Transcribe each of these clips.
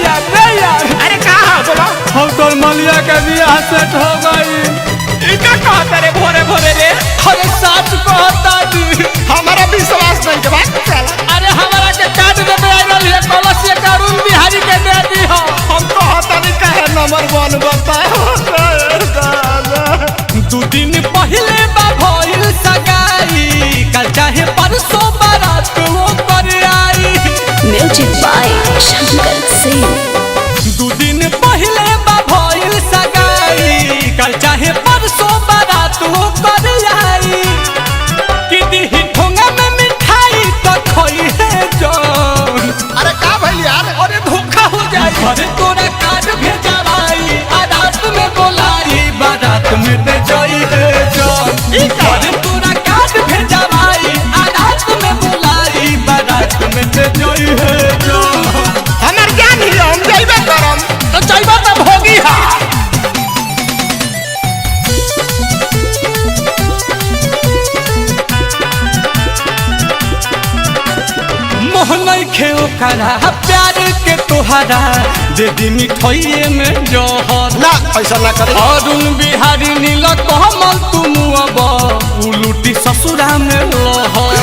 यार अरे कहा बोला हम तो मलिया के बियाह सेट हो गई। इनका कहता रे भोरे भोरे रे। अरे सच कहता जी हमारा विश्वास नहीं के बात चला। अरे हमारा के काट देते आइल है कलसिया का अरुण बिहारी के दे दी हो। हम कहता नहीं कहे नंबर 1 बताओ। दू दिन पहले बा भइल सगाई कल चाहे परसों बारात वो कर आई। Music by Shankar Singh. दू दिन पहले बा भइल सगाई कल चाहे परसों बारात वो कर आई। कि दी ठोंगा में मिठाई तो खोई है जान। अरे का भइल यार। अरे धोखा हो जाए अरे तोरा कार्ड भेजवाई रात में बोलाई बारात में दे जाई है जान। अरे तोरा कार्ड भेजवाई रात में बोलाई बारात में दे जाई है जान। हमर जान ही हम जाइबे करम तो जाइबा त भोगी हा। मोहन खेओ करा प्यार के तोहरा दे दी मिठाइए में जहर। ना ऐसा ना करे। अरुण बिहारी नील कमल तुम अब उलूटी ससुरा में लहर।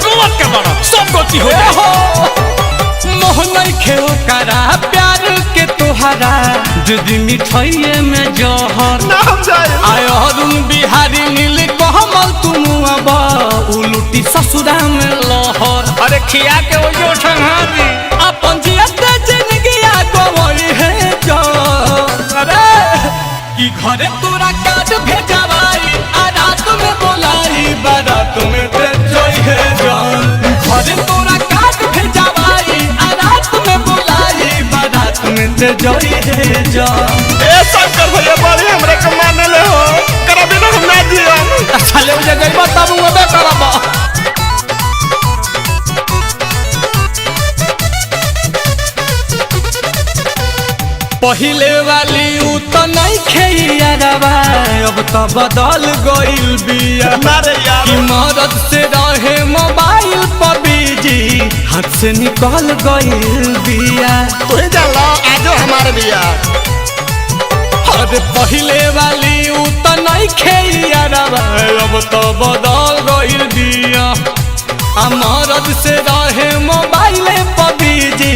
रोवत के बड़ा सब गोची हो जाए। मोहन खेओ करा प्यार के तोहरा दे दी मिठाइए में जहर। ना हम जाए। आय अरुण बिहारी नील कमल तुम अब उलूटी ससुरा में लहर। अरे खिया के वो जो ठंगा दी अपन जियत जिंदगी गवई है जान। अरे कि घरे तोरा कार्ड भेजवाई रात में बोलाई बारात में दे जाई है जान। घरे तोरा कार्ड भेजवाई रात में बोलाई बारात में दे जाई है जान। ए शंकर भैया बड़ी हमरे के माने ले हो करबे ना हम ना दिया। चले उजे गइबा तब उबे करबा। पहिले वाली उ तो नहीं खेइयारवा अब तो बदल गइल बिया। अरे यार कि मदद से रहे मोबाइल पर बिजी हाथ से निकल गइल बिया। तू ही जान लो आजो हमारे बिया। अरे पहिले वाली उ तो नहीं खेइयारवा अब तो बदल गइल बिया। मदद से रहे मोबाइल पर बिजी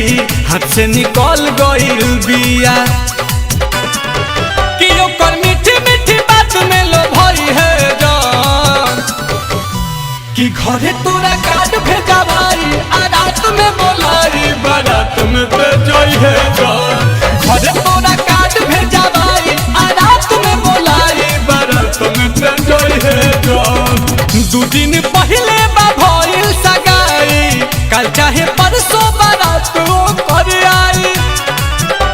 हाथ से निकल गइल बिया। कि ओकर मीठी मीठी बात में लो भई है जान। कि घरे तोरा कार्ड भेजवाई रात में बोलाई बारात में दे जाई है जान। घरे तोरा कार्ड भेजवाई रात में बोलाई बारात में दे जाई है जान। दू दिन पहले बा भइल सगाई कल चाहे परसों बारात वो कर आई।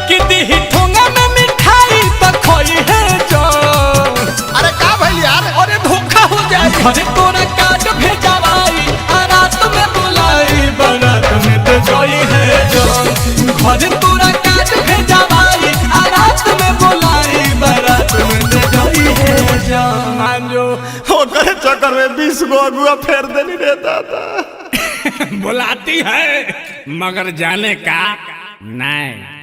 कि दी ठोंगा में मिठाई तो खोई है जान। अरे का भइल यार। अरे धोखा हो जाए घरे तोरा कार्ड भेजवाई रात में बोलाई बारात में दे जाई है जान। घरे तोरा कार्ड भेजवाई रात में बोलाई बारात में दे जाई है जान। जो ओकरे चक्कर में 20 गो अगुआ फेर देनी रे दादा। बुलाती है मगर जाने का नहीं।